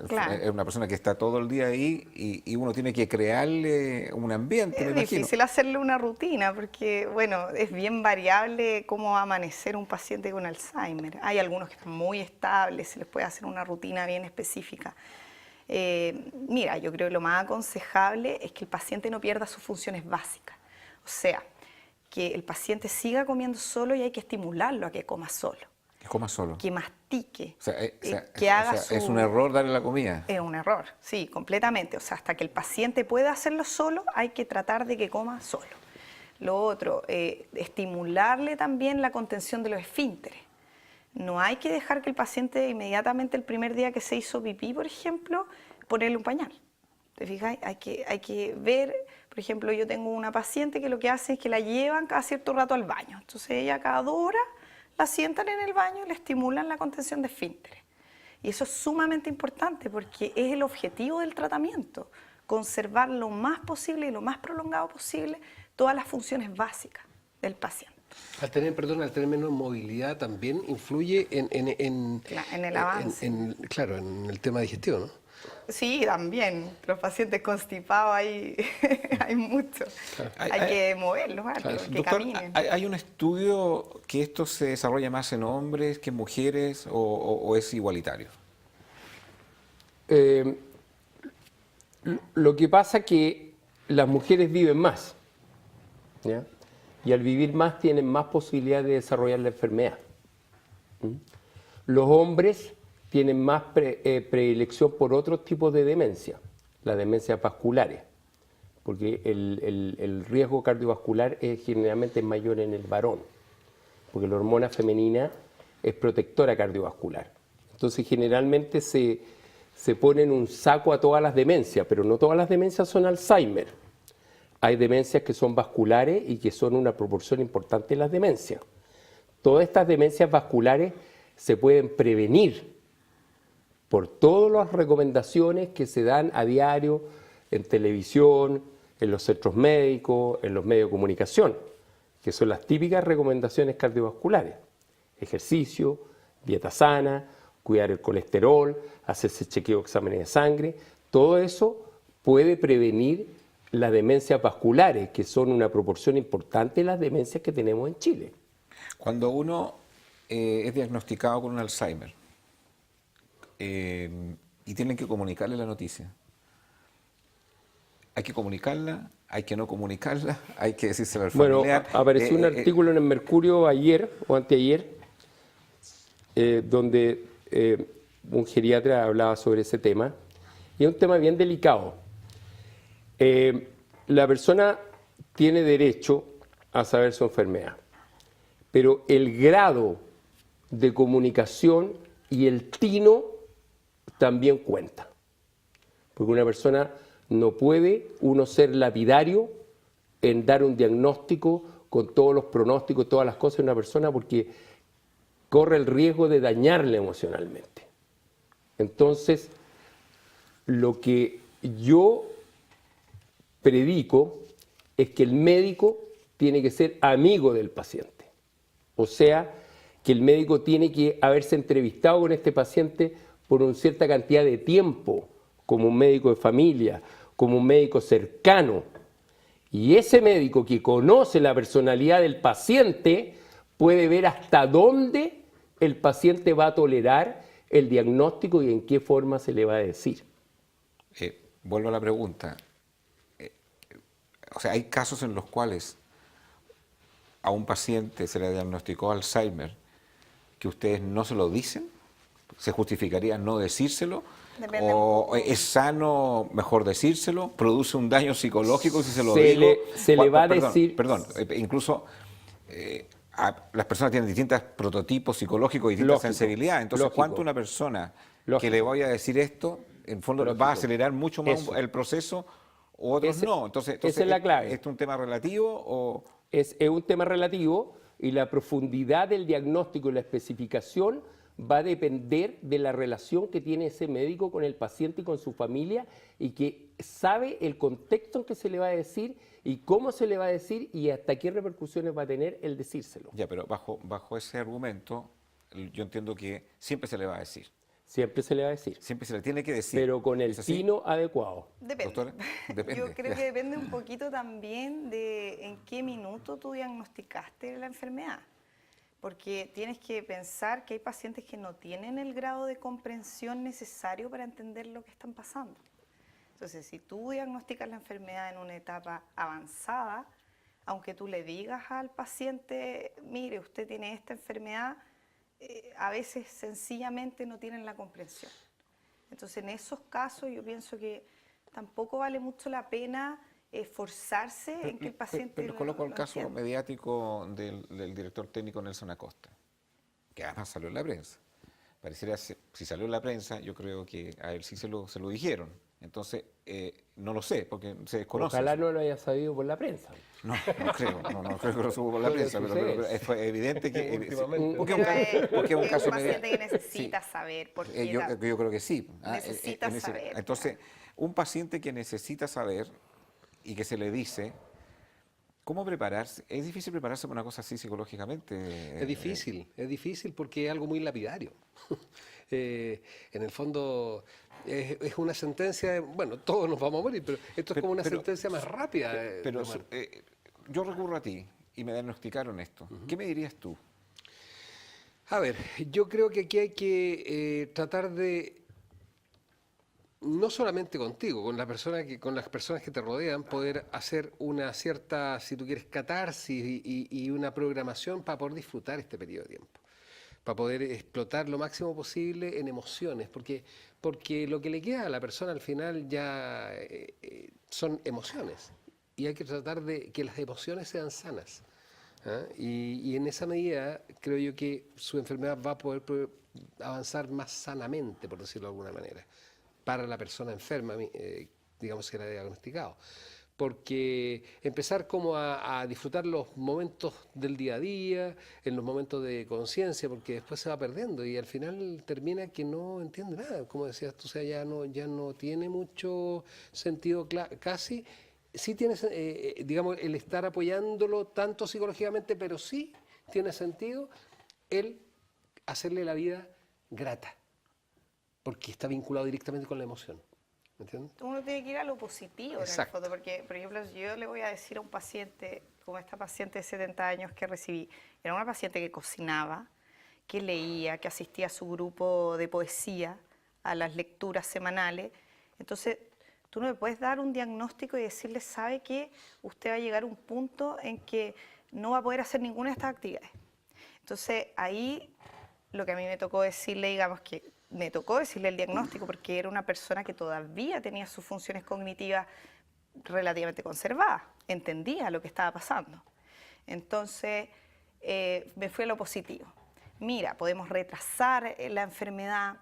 Claro. Es una persona que está todo el día ahí y uno tiene que crearle un ambiente, me Es imagino. difícil hacerle una rutina porque, bueno, es bien variable cómo va a amanecer un paciente con Alzheimer. Hay algunos que están muy estables, se les puede hacer una rutina bien específica. Mira, yo creo que lo más aconsejable es que el paciente no pierda sus funciones básicas. O sea, que el paciente siga comiendo solo y hay que estimularlo a que coma solo. Que coma solo. Que mastique, O sea, que haga es un error darle la comida. Es un error, sí, completamente. O sea, hasta que el paciente pueda hacerlo solo, hay que tratar de que coma solo. Lo otro, estimularle también la contención de los esfínteres. No hay que dejar que el paciente inmediatamente el primer día que se hizo pipí, por ejemplo, ponerle un pañal. ¿Te fijas? Hay que ver, por ejemplo, yo tengo una paciente que lo que hace es que la llevan cada cierto rato al baño. Entonces ella cada 2 horas la sientan en el baño y le estimulan la contención de esfínteres. Y eso es sumamente importante porque es el objetivo del tratamiento, conservar lo más posible y lo más prolongado posible todas las funciones básicas del paciente. Al tener menos movilidad también influye en el avance. Claro, en el tema digestivo, ¿no? Sí, también. Los pacientes constipados hay mucho. Claro. Hay que moverlos, Claro. que Doctor, caminen. ¿hay un estudio que esto se desarrolla más en hombres que en mujeres o es igualitario? Lo que pasa es que las mujeres viven más, ¿ya? Y al vivir más tienen más posibilidad de desarrollar la enfermedad. Los hombres tienen más predilección por otros tipos de demencia, las demencias vasculares, porque el riesgo cardiovascular es generalmente mayor en el varón, porque la hormona femenina es protectora cardiovascular. Entonces generalmente se pone en un saco a todas las demencias, pero no todas las demencias son Alzheimer. Hay demencias que son vasculares y que son una proporción importante de las demencias. Todas estas demencias vasculares se pueden prevenir por todas las recomendaciones que se dan a diario en televisión, en los centros médicos, en los medios de comunicación, que son las típicas recomendaciones cardiovasculares. Ejercicio, dieta sana, cuidar el colesterol, hacerse chequeo, exámenes de sangre, todo eso puede prevenir las demencias vasculares, que son una proporción importante de las demencias que tenemos en Chile. Cuando uno es diagnosticado con un Alzheimer y tienen que comunicarle la noticia, ¿hay que comunicarla? ¿Hay que no comunicarla? ¿Hay que decírsela al familiar? Bueno, apareció un artículo en el Mercurio ayer o anteayer, donde un geriatra hablaba sobre ese tema, y es un tema bien delicado. La persona tiene derecho a saber su enfermedad, pero el grado de comunicación y el tino también cuenta. Porque una persona no puede ser lapidario en dar un diagnóstico con todos los pronósticos, todas las cosas de una persona, porque corre el riesgo de dañarle emocionalmente. Entonces, lo que yo predico es que el médico tiene que ser amigo del paciente. O sea, que el médico tiene que haberse entrevistado con este paciente por una cierta cantidad de tiempo, como un médico de familia, como un médico cercano. Y ese médico que conoce la personalidad del paciente puede ver hasta dónde el paciente va a tolerar el diagnóstico y en qué forma se le va a decir. Vuelvo a la pregunta. O sea, hay casos en los cuales a un paciente se le diagnosticó Alzheimer que ustedes no se lo dicen. ¿Se justificaría no decírselo? Depende ¿O mucho. es sano mejor decírselo? ¿Produce un daño psicológico si se lo digo? Se le va a decir... Perdón, incluso las personas tienen distintos prototipos psicológicos y distintas sensibilidades. Entonces, lógico. ¿cuánto una persona Lógico. que le voy a decir esto, en fondo Lógico. va a acelerar mucho más Eso. el proceso, o otros no? Entonces, esa es la clave. ¿es un tema relativo o...? Es un tema relativo y la profundidad del diagnóstico y la especificación va a depender de la relación que tiene ese médico con el paciente y con su familia, y que sabe el contexto en que se le va a decir y cómo se le va a decir y hasta qué repercusiones va a tener el decírselo. Ya, pero bajo ese argumento, yo entiendo que siempre se le va a decir. Siempre se le va a decir. Siempre se le tiene que decir. Pero con el ¿Es así? tino adecuado. Depende. Doctora, depende. Yo creo que depende un poquito también de en qué minuto tú diagnosticaste la enfermedad. Porque tienes que pensar que hay pacientes que no tienen el grado de comprensión necesario para entender lo que están pasando. Entonces, si tú diagnosticas la enfermedad en una etapa avanzada, aunque tú le digas al paciente, mire, usted tiene esta enfermedad, a veces sencillamente no tienen la comprensión. Entonces, en esos casos yo pienso que tampoco vale mucho la pena esforzarse en que el paciente Pero coloco el lo caso entienda. mediático del director técnico Nelson Acosta, que además salió en la prensa. Pareciera, si salió en la prensa, yo creo que a él sí se lo dijeron. Entonces, no lo sé, porque se desconoce. Ojalá no lo haya sabido por la prensa. No creo que lo supo por la Suele prensa, pero suceder. fue evidente que... Últimamente. porque Pero es un caso paciente mediático. que necesita saber por qué Yo creo que sí. Necesita saber, Entonces, un paciente que necesita saber y que se le dice, ¿cómo prepararse? ¿Es difícil prepararse para una cosa así psicológicamente? Es difícil porque es algo muy lapidario. En el fondo es una sentencia, bueno, todos nos vamos a morir, pero esto es como una sentencia más rápida. Pero de muerte. yo recurro a ti y me diagnosticaron esto. ¿Qué me dirías tú? A ver, yo creo que aquí hay que tratar de, no solamente contigo, con las personas que te rodean, poder hacer una cierta, si tú quieres, catarsis y una programación para poder disfrutar este periodo de tiempo, para poder explotar lo máximo posible en emociones, porque lo que le queda a la persona al final ya son emociones, y hay que tratar de que las emociones sean sanas. ¿Ah? Y en esa medida creo yo que su enfermedad va a poder avanzar más sanamente, por decirlo de alguna manera, para la persona enferma, digamos que la ha diagnosticado. Porque empezar como a disfrutar los momentos del día a día, en los momentos de conciencia, porque después se va perdiendo y al final termina que no entiende nada, como decías tú, o sea, ya no tiene mucho sentido casi. Sí tiene, digamos, el estar apoyándolo tanto psicológicamente, pero sí tiene sentido el hacerle la vida grata, porque está vinculado directamente con la emoción. ¿Me entiendes? Uno tiene que ir a lo positivo en el Exacto. fondo, porque, por ejemplo, si yo le voy a decir a un paciente, como esta paciente de 70 años que recibí, era una paciente que cocinaba, que leía, que asistía a su grupo de poesía, a las lecturas semanales. Entonces, tú no le puedes dar un diagnóstico y decirle, sabe que usted va a llegar a un punto en que no va a poder hacer ninguna de estas actividades. Entonces, ahí lo que a mí me tocó decirle, digamos que me tocó decirle el diagnóstico porque era una persona que todavía tenía sus funciones cognitivas relativamente conservadas, entendía lo que estaba pasando. Entonces, me fui a lo positivo. Mira, podemos retrasar la enfermedad,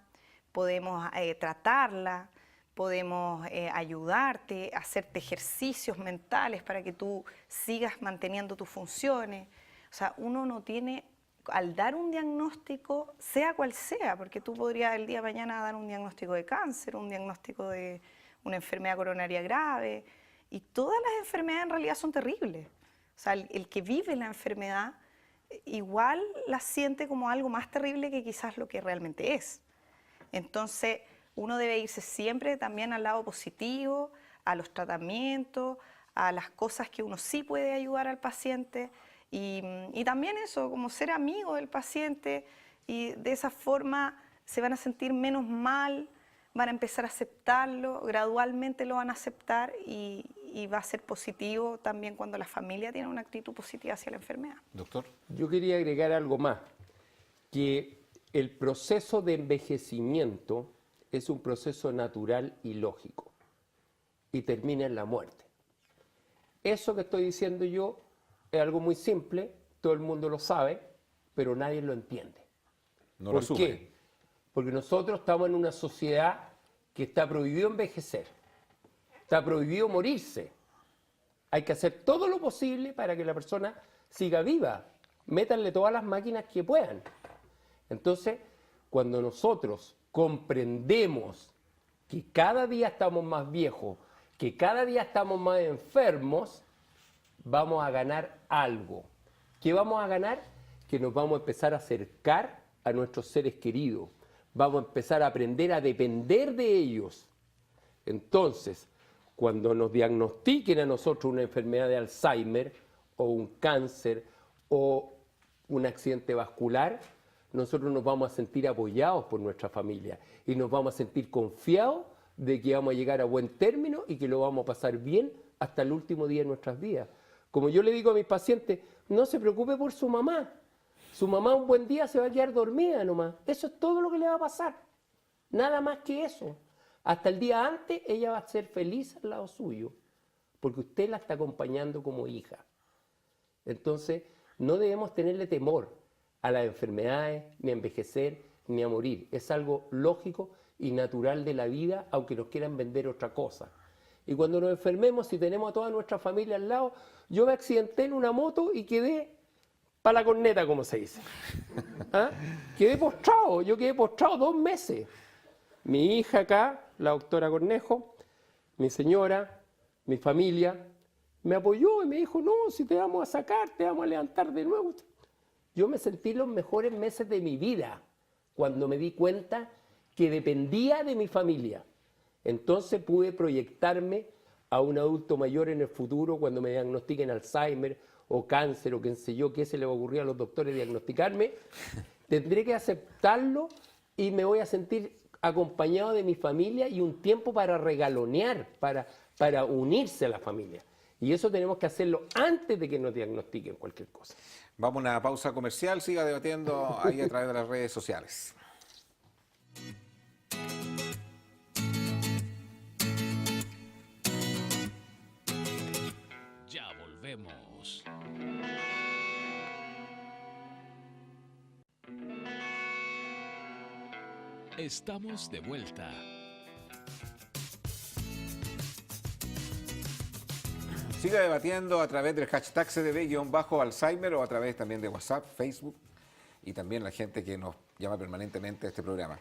podemos tratarla, podemos ayudarte, hacerte ejercicios mentales para que tú sigas manteniendo tus funciones. O sea, uno no tiene, al dar un diagnóstico, sea cual sea, porque tú podrías el día de mañana dar un diagnóstico de cáncer, un diagnóstico de una enfermedad coronaria grave, y todas las enfermedades en realidad son terribles. O sea, el que vive la enfermedad igual la siente como algo más terrible que quizás lo que realmente es. Entonces, uno debe irse siempre también al lado positivo, a los tratamientos, a las cosas que uno sí puede ayudar al paciente y también eso, como ser amigo del paciente y de esa forma se van a sentir menos mal, van a empezar a aceptarlo, gradualmente lo van a aceptar y va a ser positivo también cuando la familia tiene una actitud positiva hacia la enfermedad. Doctor. Yo quería agregar algo más, que el proceso de envejecimiento es un proceso natural y lógico y termina en la muerte. Eso que estoy diciendo yo es algo muy simple, todo el mundo lo sabe, pero nadie lo entiende. No lo ¿Por asume. qué? Porque nosotros estamos en una sociedad que está prohibido envejecer, está prohibido morirse. Hay que hacer todo lo posible para que la persona siga viva. Métanle todas las máquinas que puedan. Entonces, cuando nosotros comprendemos que cada día estamos más viejos, que cada día estamos más enfermos, vamos a ganar algo. ¿Qué vamos a ganar? Que nos vamos a empezar a acercar a nuestros seres queridos. Vamos a empezar a aprender a depender de ellos. Entonces, cuando nos diagnostiquen a nosotros una enfermedad de Alzheimer o un cáncer o un accidente vascular, nosotros nos vamos a sentir apoyados por nuestra familia y nos vamos a sentir confiados de que vamos a llegar a buen término y que lo vamos a pasar bien hasta el último día de nuestras vidas. Como yo le digo a mis pacientes, no se preocupe por su mamá. Su mamá un buen día se va a quedar dormida nomás. Eso es todo lo que le va a pasar. Nada más que eso. Hasta el día antes ella va a ser feliz al lado suyo, porque usted la está acompañando como hija. Entonces, no debemos tenerle temor a las enfermedades, ni a envejecer, ni a morir. Es algo lógico y natural de la vida, aunque nos quieran vender otra cosa. Y cuando nos enfermemos, si tenemos a toda nuestra familia al lado, yo me accidenté en una moto y quedé para la corneta, como se dice. ¿Ah? Quedé postrado, yo quedé postrado 2 meses. Mi hija acá, la doctora Cornejo, mi señora, mi familia, me apoyó y me dijo, no, si te vamos a sacar, te vamos a levantar de nuevo. Yo me sentí los mejores meses de mi vida cuando me di cuenta que dependía de mi familia. Entonces pude proyectarme a un adulto mayor en el futuro cuando me diagnostiquen Alzheimer o cáncer o qué sé yo, qué se le va a ocurrir a los doctores diagnosticarme. Tendré que aceptarlo y me voy a sentir acompañado de mi familia y un tiempo para regalonear, para unirse a la familia. Y eso tenemos que hacerlo antes de que nos diagnostiquen cualquier cosa. Vamos a una pausa comercial, siga debatiendo ahí a través de las redes sociales. Ya volvemos. Estamos de vuelta. Siga debatiendo a través del hashtag CDB-Alzheimer o a través también de WhatsApp, Facebook y también la gente que nos llama permanentemente a este programa.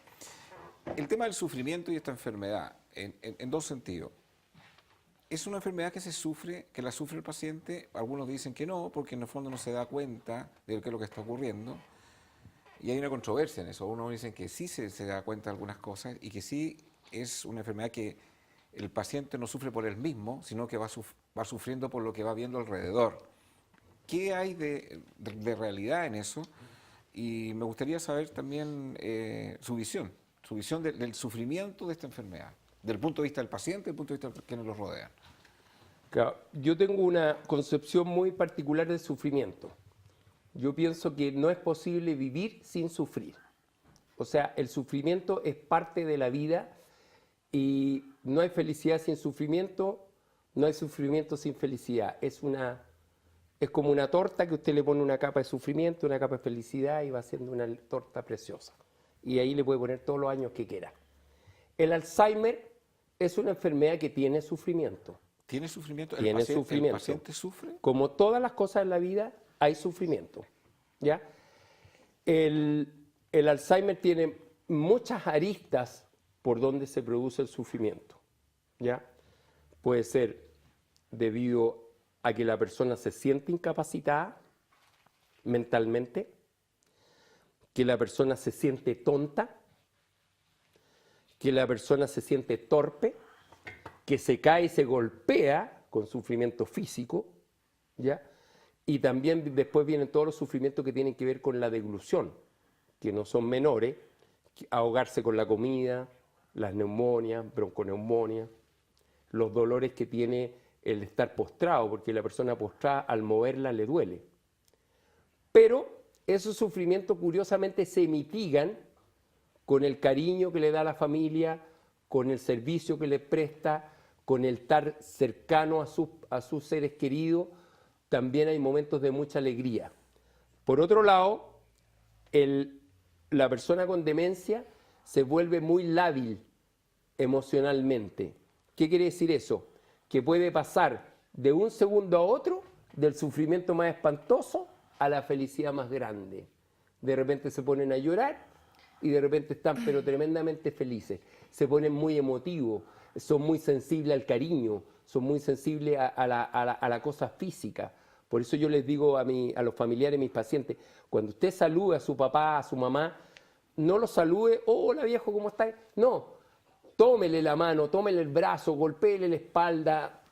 El tema del sufrimiento y esta enfermedad, en 2 sentidos. ¿Es una enfermedad que se sufre, que la sufre el paciente? Algunos dicen que no, porque en el fondo no se da cuenta de qué es lo que está ocurriendo. Y hay una controversia en eso. Unos dicen que sí se da cuenta de algunas cosas y que sí es una enfermedad que el paciente no sufre por él mismo, sino que va sufriendo por lo que va viendo alrededor. ¿Qué hay de realidad en eso? Y me gustaría saber también su visión del sufrimiento de esta enfermedad, del punto de vista del paciente, del punto de vista de quienes lo rodean. Claro, yo tengo una concepción muy particular del sufrimiento. Yo pienso que no es posible vivir sin sufrir. O sea, el sufrimiento es parte de la vida y no hay felicidad sin sufrimiento, no hay sufrimiento sin felicidad. Es como una torta que usted le pone una capa de sufrimiento, una capa de felicidad y va haciendo una torta preciosa. Y ahí le puede poner todos los años que quiera. El Alzheimer es una enfermedad que tiene sufrimiento. ¿Tiene sufrimiento? Tiene sufrimiento. ¿El paciente sufre? Como todas las cosas en la vida, hay sufrimiento. ¿Ya? El Alzheimer tiene muchas aristas por donde se produce el sufrimiento. ¿Ya? Puede ser debido a que la persona se siente incapacitada mentalmente, que la persona se siente tonta, que la persona se siente torpe, que se cae y se golpea con sufrimiento físico, ¿ya? Y también después vienen todos los sufrimientos que tienen que ver con la deglución, que no son menores, ahogarse con la comida, las neumonias, bronconeumonias, los dolores que tiene el estar postrado, porque la persona postrada al moverla le duele. Pero esos sufrimientos curiosamente se mitigan con el cariño que le da la familia, con el servicio que le presta, con el estar cercano a sus seres queridos. También hay momentos de mucha alegría. Por otro lado, la persona con demencia se vuelve muy lábil emocionalmente. ¿Qué quiere decir eso? Que puede pasar de un segundo a otro, del sufrimiento más espantoso a la felicidad más grande. De repente se ponen a llorar y de repente están pero tremendamente felices. Se ponen muy emotivos, son muy sensibles al cariño, son muy sensibles a la cosa física. Por eso yo les digo a los familiares, mis pacientes, cuando usted saluda a su papá, a su mamá, no lo salude, hola viejo, ¿cómo estás? No, tómele la mano, tómele el brazo, golpéele la espalda,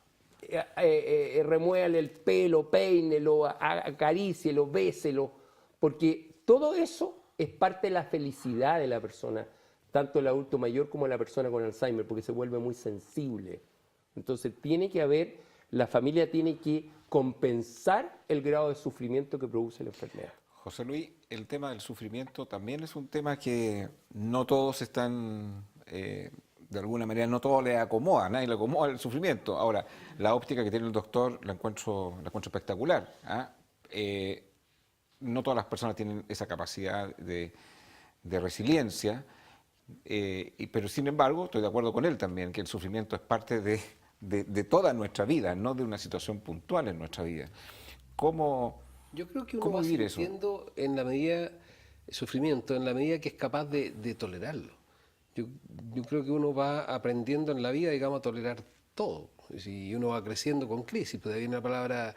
remuévale el pelo, peínelo, acarícielo, béselo, porque todo eso es parte de la felicidad de la persona, tanto el adulto mayor como la persona con Alzheimer, porque se vuelve muy sensible. Entonces la familia tiene que compensar el grado de sufrimiento que produce la enfermedad. José Luis, el tema del sufrimiento también es un tema que no todos están, de alguna manera, no todos le acomoda, a nadie le acomoda el sufrimiento. Ahora, la óptica que tiene el doctor la encuentro espectacular. ¿Ah? No todas las personas tienen esa capacidad de resiliencia, pero sin embargo, estoy de acuerdo con él también, que el sufrimiento es parte de toda nuestra vida, no de una situación puntual en nuestra vida. Yo creo que uno ¿Cómo va vivir eso? sintiendo en la medida el sufrimiento, en la medida que es capaz de tolerarlo. Yo creo que uno va aprendiendo en la vida, digamos, a tolerar todo. Y uno va creciendo con crisis, pues de ahí viene la palabra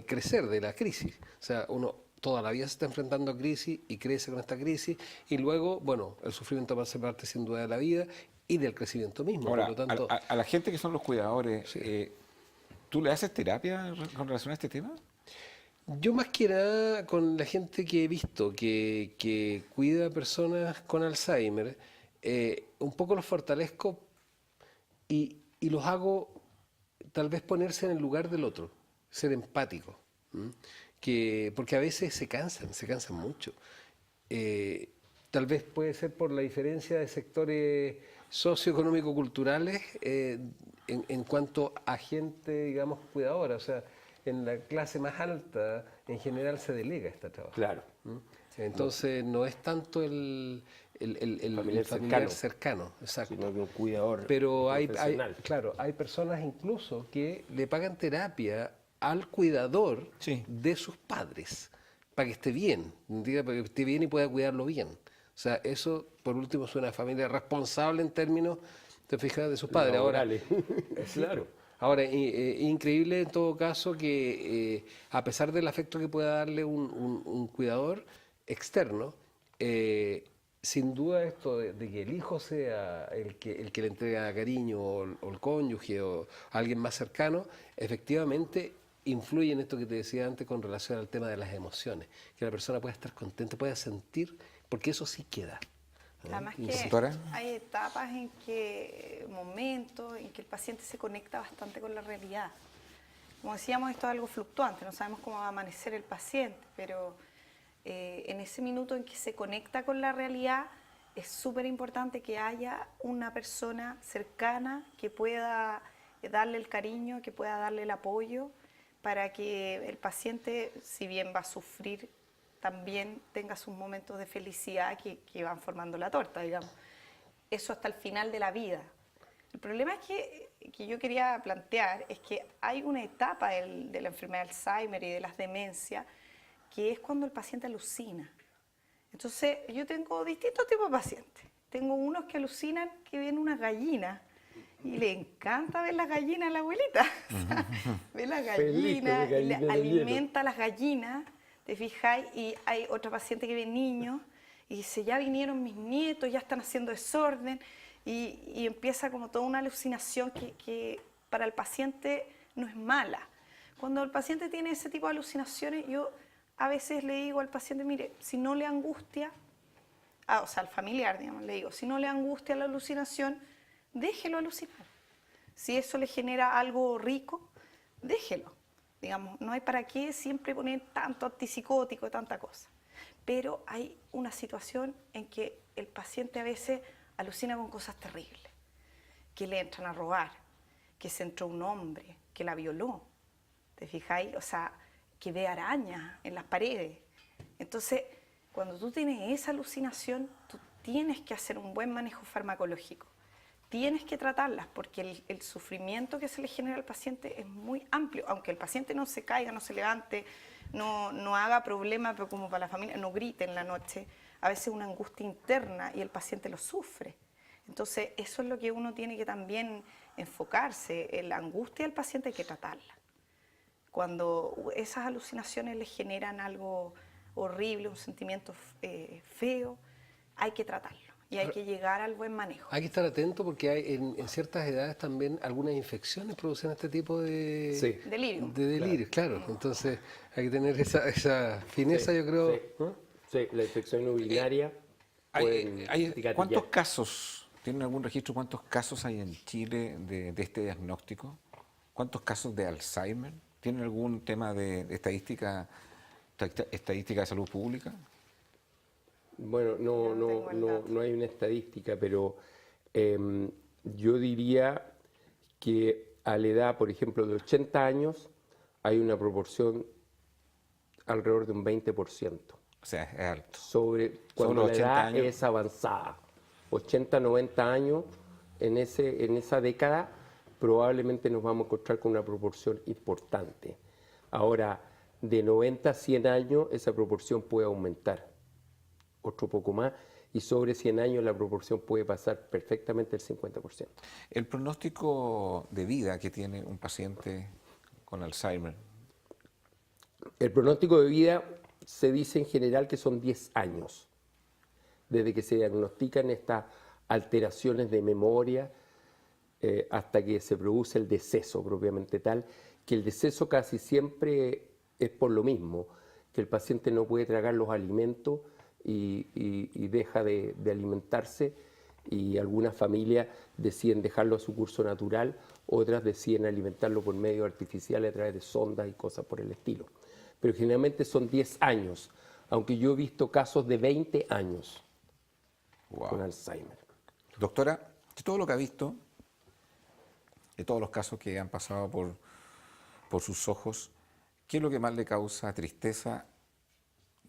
crecer, de la crisis. O sea, uno toda la vida se está enfrentando a crisis y crece con esta crisis, y luego, bueno, el sufrimiento va a ser parte sin duda de la vida y del crecimiento mismo. Ahora, por lo tanto, a la gente que son los cuidadores, sí. ¿Tú le haces terapia con relación a este tema? Yo más que nada con la gente que he visto que cuida a personas con Alzheimer, un poco los fortalezco y los hago tal vez ponerse en el lugar del otro, ser empático, porque a veces se cansan mucho. Tal vez puede ser por la diferencia de sectores socioeconómico-culturales en cuanto a gente, digamos, cuidadora. O sea, en la clase más alta, en general, se delega este trabajo. Claro. Entonces, no es tanto el familiar cercano, exacto. Sino que un cuidador Pero hay personas incluso que le pagan terapia al cuidador de sus padres, para que esté bien, para que esté bien y pueda cuidarlo bien. O sea, eso, por último, es una familia responsable en términos, te fijas, de sus padres. Ahora, claro. Ahora, increíble en todo caso que a pesar del afecto que pueda darle un cuidador externo, sin duda esto de que el hijo sea el que le entrega cariño o el cónyuge o alguien más cercano, efectivamente influye en esto que te decía antes con relación al tema de las emociones, que la persona pueda estar contenta, pueda sentir, porque eso sí queda. Además que hay etapas momentos en que el paciente se conecta bastante con la realidad. Como decíamos, esto es algo fluctuante, no sabemos cómo va a amanecer el paciente, pero en ese minuto en que se conecta con la realidad, es súper importante que haya una persona cercana que pueda darle el cariño, que pueda darle el apoyo, para que el paciente, si bien va a sufrir, también tenga sus momentos de felicidad que van formando la torta, digamos. Eso hasta el final de la vida. El problema es que yo quería plantear es que hay una etapa de la enfermedad de Alzheimer y de las demencias que es cuando el paciente alucina. Entonces, yo tengo distintos tipos de pacientes. Tengo unos que alucinan que ven unas gallinas y le encanta ver las gallinas a la abuelita. Ve las gallinas, y le alimenta a las gallinas. ¿Te fijáis? Y hay otra paciente que ve niños y dice, ya vinieron mis nietos, ya están haciendo desorden, y empieza como toda una alucinación que para el paciente no es mala. Cuando el paciente tiene ese tipo de alucinaciones, yo a veces le digo al paciente, mire, si no le angustia, o sea, al familiar, digamos, le digo, si no le angustia la alucinación, déjelo alucinar. Si eso le genera algo rico, déjelo. Digamos, no hay para qué siempre poner tanto antipsicótico, tanta cosa. Pero hay una situación en que el paciente a veces alucina con cosas terribles, que le entran a robar, que se entró un hombre, que la violó, ¿te fijáis? O sea, que ve arañas en las paredes. Entonces, cuando tú tienes esa alucinación, tú tienes que hacer un buen manejo farmacológico. Tienes que tratarlas porque el sufrimiento que se le genera al paciente es muy amplio. Aunque el paciente no se caiga, no se levante, no haga problema, pero como para la familia, no grite en la noche, a veces una angustia interna y el paciente lo sufre. Entonces, eso es lo que uno tiene que también enfocarse. En la angustia del paciente hay que tratarla. Cuando esas alucinaciones le generan algo horrible, un sentimiento feo, hay que tratarlo y hay que llegar al buen manejo. Hay que estar atento porque hay en ciertas edades también algunas infecciones producen este tipo de delirios, claro. Entonces hay que tener esa fineza, yo creo. ¿No? Sí, la infección urinaria. ¿Cuántos casos, tienen algún registro, cuántos casos hay en Chile de este diagnóstico? ¿Cuántos casos de Alzheimer? ¿Tienen algún tema de estadística de salud pública? Bueno, no hay una estadística, pero yo diría que a la edad, por ejemplo, de 80 años, hay una proporción alrededor de un 20%. O sea, es alto. Sobre cuando la edad es avanzada. 80, 90 años, en esa década, probablemente nos vamos a encontrar con una proporción importante. Ahora, de 90 a 100 años, esa proporción puede aumentar otro poco más, y sobre 100 años la proporción puede pasar perfectamente el 50%. El pronóstico de vida que tiene un paciente con Alzheimer. El pronóstico de vida se dice en general que son 10 años, desde que se diagnostican estas alteraciones de memoria hasta que se produce el deceso propiamente tal, que el deceso casi siempre es por lo mismo, que el paciente no puede tragar los alimentos y deja de alimentarse, y algunas familias deciden dejarlo a su curso natural, otras deciden alimentarlo por medios artificiales a través de sondas y cosas por el estilo. Pero generalmente son 10 años, aunque yo he visto casos de 20 años con Alzheimer. Doctora, de todo lo que ha visto, de todos los casos que han pasado por sus ojos, ¿qué es lo que más le causa tristeza?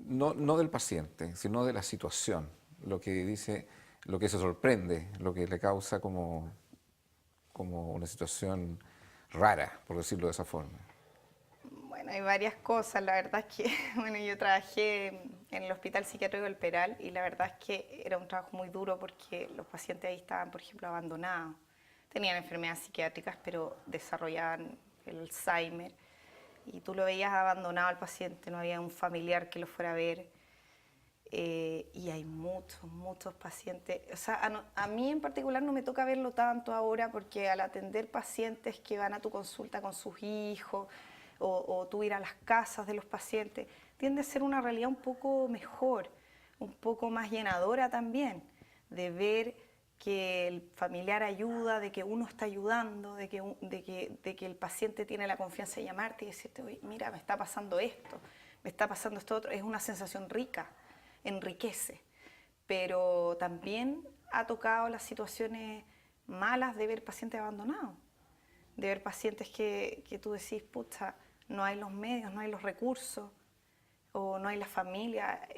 No del paciente, sino de la situación, lo que dice, lo que se sorprende, lo que le causa como una situación rara, por decirlo de esa forma. Bueno, hay varias cosas. La verdad es que yo trabajé en el Hospital Psiquiátrico del Peral y la verdad es que era un trabajo muy duro porque los pacientes ahí estaban, por ejemplo, abandonados. Tenían enfermedades psiquiátricas, pero desarrollaban el Alzheimer. Y tú lo veías abandonado al paciente, no había un familiar que lo fuera a ver. Y hay muchos pacientes. O sea, a mí en particular no me toca verlo tanto ahora porque al atender pacientes que van a tu consulta con sus hijos o tú ir a las casas de los pacientes, tiende a ser una realidad un poco mejor, un poco más llenadora también, de ver que el familiar ayuda, de que uno está ayudando, de que el paciente tiene la confianza de llamarte y decirte, oye, mira, me está pasando esto otro. Es una sensación rica, enriquece. Pero también ha tocado las situaciones malas de ver pacientes abandonados, de ver pacientes que tú decís, pucha, no hay los medios, no hay los recursos, o no hay la familia.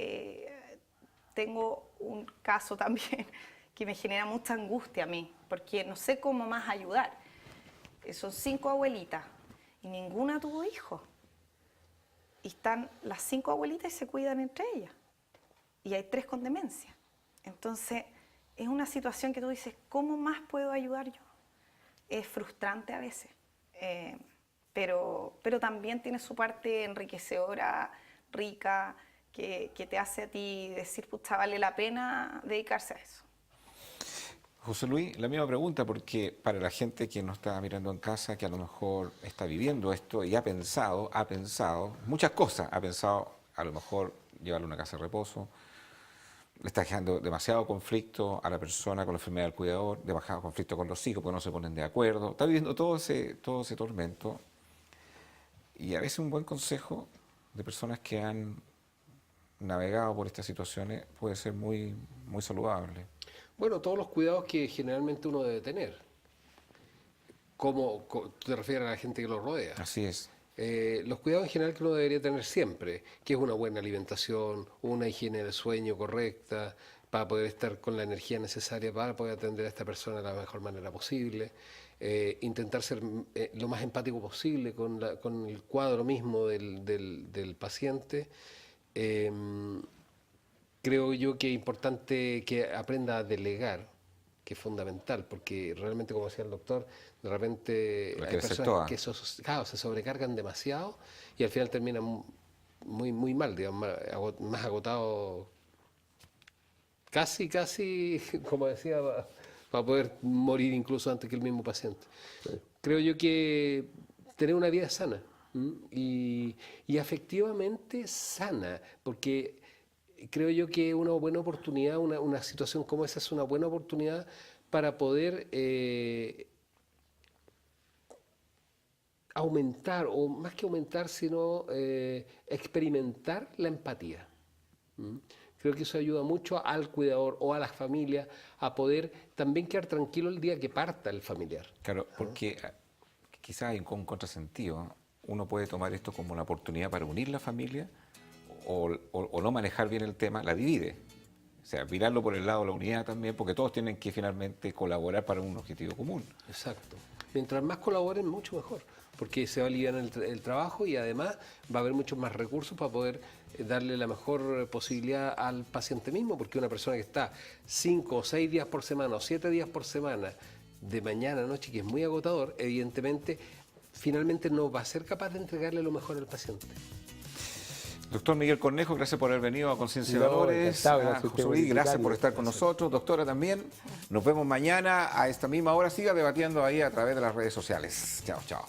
Tengo un caso también que me genera mucha angustia a mí, porque no sé cómo más ayudar. Son 5 abuelitas y ninguna tuvo hijos. Y están las 5 abuelitas y se cuidan entre ellas. Y hay 3 con demencia. Entonces, es una situación que tú dices, ¿cómo más puedo ayudar yo? Es frustrante a veces, pero también tiene su parte enriquecedora, rica, que te hace a ti decir, pucha, vale la pena dedicarse a eso. José Luis, la misma pregunta, porque para la gente que nos está mirando en casa, que a lo mejor está viviendo esto y ha pensado muchas cosas, ha pensado a lo mejor llevarlo a una casa de reposo, le está dejando demasiado conflicto a la persona con la enfermedad del cuidador, demasiado conflicto con los hijos porque no se ponen de acuerdo, está viviendo todo ese tormento, y a veces un buen consejo de personas que han navegado por estas situaciones puede ser muy, muy saludable. Bueno, todos los cuidados que generalmente uno debe tener. ¿Cómo te refieres a la gente que lo rodea? Así es. Los cuidados en general que uno debería tener siempre, que es una buena alimentación, una higiene del sueño correcta, para poder estar con la energía necesaria para poder atender a esta persona de la mejor manera posible. Intentar ser lo más empático posible con el cuadro mismo del paciente. Creo yo que es importante que aprenda a delegar, que es fundamental, porque realmente, como decía el doctor, de repente hay personas que se sobrecargan demasiado y al final terminan muy mal, digamos, más agotados casi, como decía, para poder morir incluso antes que el mismo paciente. Creo yo que tener una vida sana y efectivamente sana, porque creo yo que una buena oportunidad, una situación como esa es una buena oportunidad para poder aumentar, o más que aumentar, sino experimentar la empatía. Creo que eso ayuda mucho al cuidador o a la familia a poder también quedar tranquilo el día que parta el familiar. Claro, porque quizás hay un contrasentido. Uno puede tomar esto como una oportunidad para unir la familia o no manejar bien el tema, la divide. O sea, mirarlo por el lado de la unidad también, porque todos tienen que finalmente colaborar para un objetivo común. Exacto. Mientras más colaboren, mucho mejor, porque se va a aliviar el trabajo y además va a haber muchos más recursos para poder darle la mejor posibilidad al paciente mismo, porque una persona que está 5 o 6 días por semana o 7 días por semana, de mañana a noche, que es muy agotador, evidentemente, finalmente no va a ser capaz de entregarle lo mejor al paciente. Doctor Miguel Cornejo, gracias por haber venido a Concienciadores. Gracias por estar con nosotros. Doctora, también. Nos vemos mañana a esta misma hora. Siga debatiendo ahí a través de las redes sociales. Chao, chao.